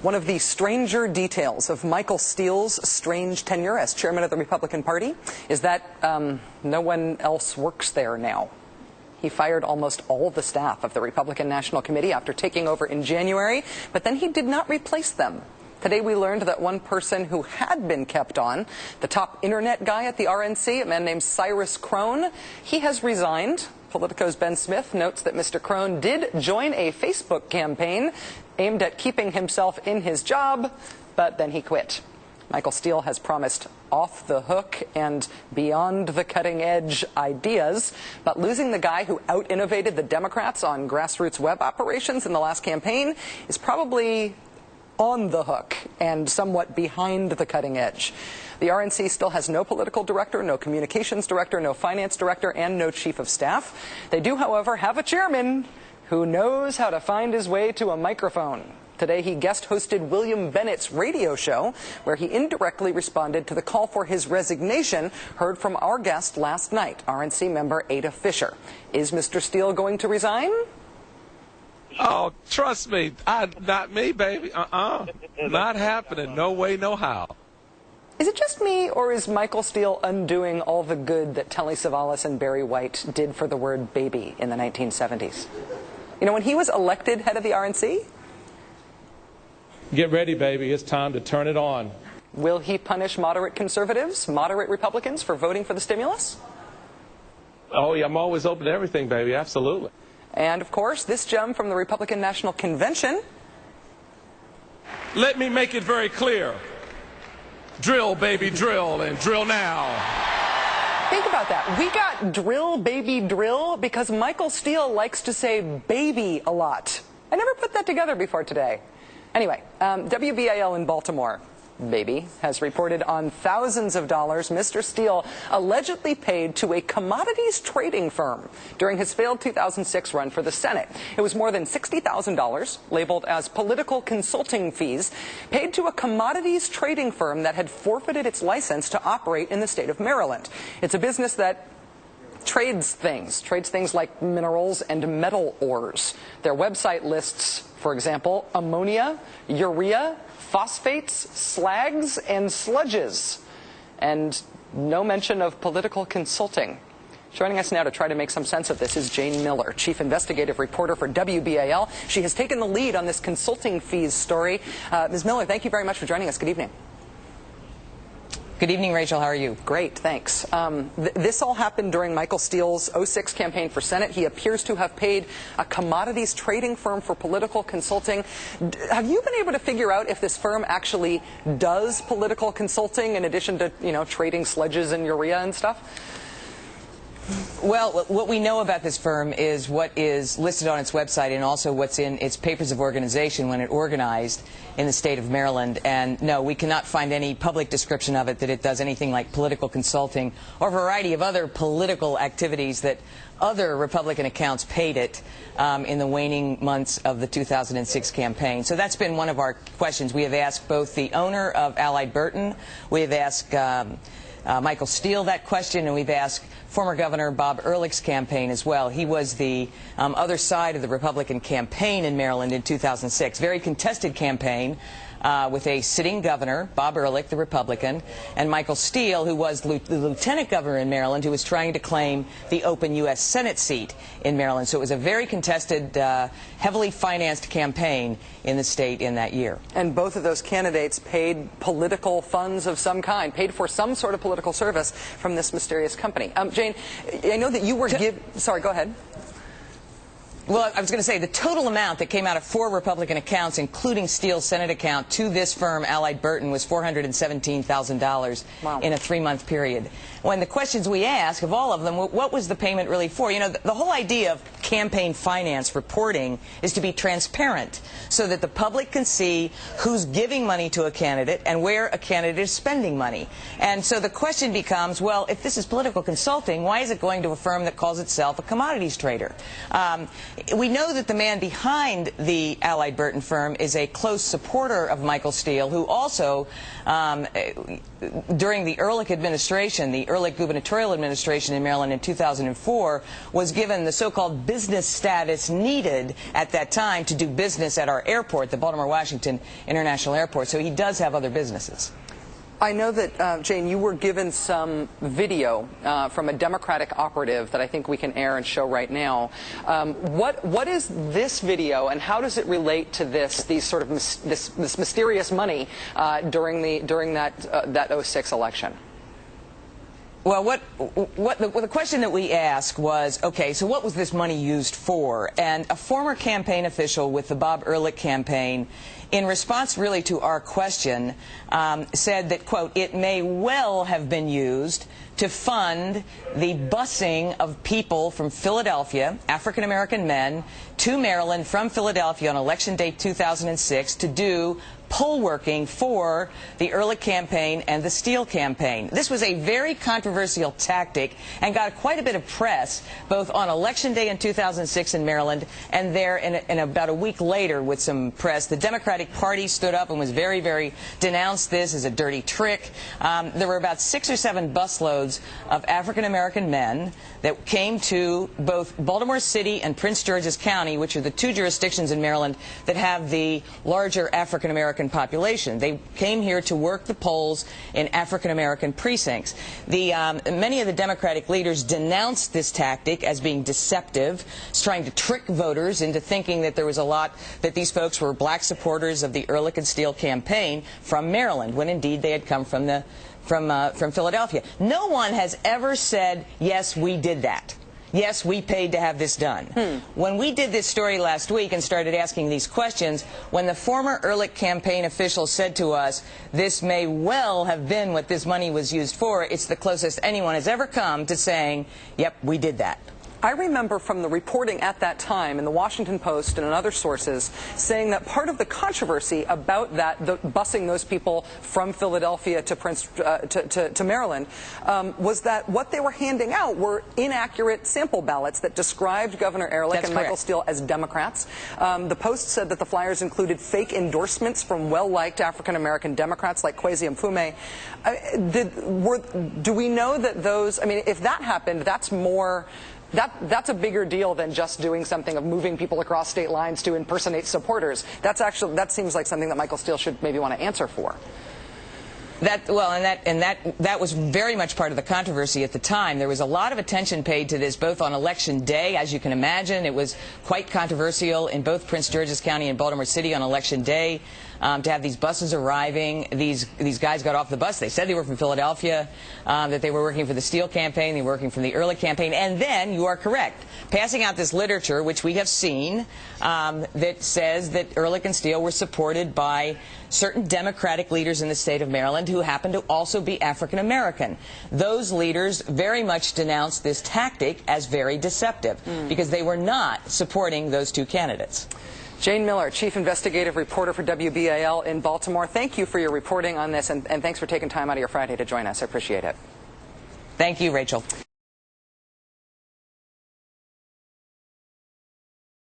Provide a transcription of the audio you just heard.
One of the stranger details of Michael Steele's strange tenure as chairman of the Republican Party is that no one else works there now. He fired almost all the staff of the Republican National Committee after taking over in January, but then he did not replace them. Today we learned that one person who had been kept on, the top internet guy at the RNC, a man named Cyrus Crone, he has resigned. Politico's Ben Smith notes that Mr. Crone did join a Facebook campaign aimed at keeping himself in his job, but then he quit. Michael Steele has promised off-the-hook and beyond-the-cutting-edge ideas, but losing the guy who out-innovated the Democrats on grassroots web operations in the last campaign is probably on the hook and somewhat behind the cutting edge. The RNC still has no political director, no communications director, no finance director, and no chief of staff. They do, however, have a chairman who knows how to find his way to a microphone. Today he guest-hosted William Bennett's radio show, where he indirectly responded to the call for his resignation heard from our guest last night, RNC member Ada Fisher. Is Mr. Steele going to resign? Oh, trust me, not me, baby. Not happening. No way, no how. Is it just me, or is Michael Steele undoing all the good that Telly Savalas and Barry White did for the word baby in the 1970s? You know, when he was elected head of the RNC? Get ready, baby. It's time to turn it on. Will he punish moderate conservatives, moderate Republicans for voting for the stimulus? Oh, yeah, I'm always open to everything, baby. Absolutely. And, of course, this gem from the Republican National Convention. Let me make it very clear. Drill, baby, drill, and drill now. Think about that. We got drill, baby, drill because Michael Steele likes to say baby a lot. I never put that together before today. Anyway, WBAL in Baltimore, baby, has reported on thousands of dollars Mr. Steele allegedly paid to a commodities trading firm during his failed 2006 run for the Senate. It was more than $60,000, labeled as political consulting fees, paid to a commodities trading firm that had forfeited its license to operate in the state of Maryland. It's a business that trades things like minerals and metal ores. Their website lists, for example, ammonia, urea, phosphates, slags, and sludges, and no mention of political consulting. Joining us now to try to make some sense of this is Jayne Miller, chief investigative reporter for WBAL. She has taken the lead on this consulting fees story. Ms. Miller, thank you very much for joining us. Good evening. Good evening, Rachel. How are you? Great, thanks. This all happened during Michael Steele's 2006 campaign for Senate. He appears to have paid a commodities trading firm for political consulting. Have you been able to figure out if this firm actually does political consulting in addition to, you know, trading sludges and urea and stuff? Well, what we know about this firm is what is listed on its website and also what's in its papers of organization when it organized in the state of Maryland. And no, we cannot find any public description of it that it does anything like political consulting or a variety of other political activities that other Republican accounts paid it in the waning months of the 2006 campaign. So that's been one of our questions. We have asked both the owner of Allied Burton, we have asked Michael Steele that question, and we've asked former Governor Bob Ehrlich's campaign as well. He was the other side of the Republican campaign in Maryland in 2006. Very contested campaign with a sitting governor, Bob Ehrlich, the Republican, and Michael Steele, who was the lieutenant governor in Maryland, who was trying to claim the open U.S. Senate seat in Maryland. So it was a very contested, heavily financed campaign in the state in that year. And both of those candidates paid political funds of some kind, paid for some sort of political service from this mysterious company. Jayne, I know that you were sorry, go ahead. Well, I was going to say the total amount that came out of 4 Republican accounts, including Steele's Senate account, to this firm, Allied Burton, was $417,000 in a 3-month period. When the questions we ask of all of them, what was the payment really for? You know, the whole idea of campaign finance reporting is to be transparent so that the public can see who's giving money to a candidate and where a candidate is spending money. And so the question becomes, well, if this is political consulting, why is it going to a firm that calls itself a commodities trader? We know that the man behind the Allied Burton firm is a close supporter of Michael Steele, who also, during the Ehrlich administration, the Ehrlich gubernatorial administration in Maryland in 2004, was given the so-called business status needed at that time to do business at our airport, the Baltimore-Washington International Airport. So he does have other businesses. I know that, Jayne, you were given some video from a Democratic operative that I think we can air and show right now. What is this video, and how does it relate to this mysterious money during that 06 election? Well, the question that we asked was, okay, so what was this money used for? And a former campaign official with the Bob Ehrlich campaign, in response really to our question, said that, quote, it may well have been used to fund the busing of people from Philadelphia, African-American men, to Maryland from Philadelphia on Election Day 2006 to do poll working for the Ehrlich campaign and the Steele campaign. This was a very controversial tactic and got quite a bit of press both on Election Day in 2006 in Maryland and there in about a week later with some press. The Democratic Party stood up and was very denounced this as a dirty trick. There were about 6 or 7 busloads of African-American men that came to both Baltimore City and Prince George's County, which are the 2 jurisdictions in Maryland that have the larger African-American population. They came here to work the polls in African-American precincts. Many of the Democratic leaders denounced this tactic as being deceptive. It's trying to trick voters into thinking that there was that these folks were black supporters of the Ehrlich and Steele campaign from Maryland, when indeed they had come from Philadelphia. No one has ever said, yes, we did that. Yes, we paid to have this done. When we did this story last week and started asking these questions, when the former Ehrlich campaign official said to us, this may well have been what this money was used for, it's the closest anyone has ever come to saying, yep, we did that. I remember from the reporting at that time in the Washington Post and in other sources saying that part of the controversy about busing those people from Philadelphia to to Maryland was that what they were handing out were inaccurate sample ballots that described Governor Ehrlich and Michael Steele as Democrats. The Post said that the flyers included fake endorsements from well-liked African-American Democrats like Kwesi Mfume. Do we know that those, I mean, if that happened, that's more... That's a bigger deal than just doing something of moving people across state lines to impersonate supporters. That seems like something that Michael Steele should maybe want to answer for. That was very much part of the controversy at the time. There was a lot of attention paid to this, both on Election Day, as you can imagine. It was quite controversial in both Prince George's County and Baltimore City on Election Day to have these buses arriving. These guys got off the bus. They said they were from Philadelphia, that they were working for the Steele campaign, they were working from the Ehrlich campaign, and then, you are correct, passing out this literature, which we have seen, that says that Ehrlich and Steele were supported by certain Democratic leaders in the state of Maryland who happen to also be African American. Those leaders very much denounced this tactic as very deceptive because they were not supporting those 2 candidates. Jayne Miller, Chief Investigative Reporter for WBAL in Baltimore, thank you for your reporting on this, and thanks for taking time out of your Friday to join us. I appreciate it. Thank you, Rachel.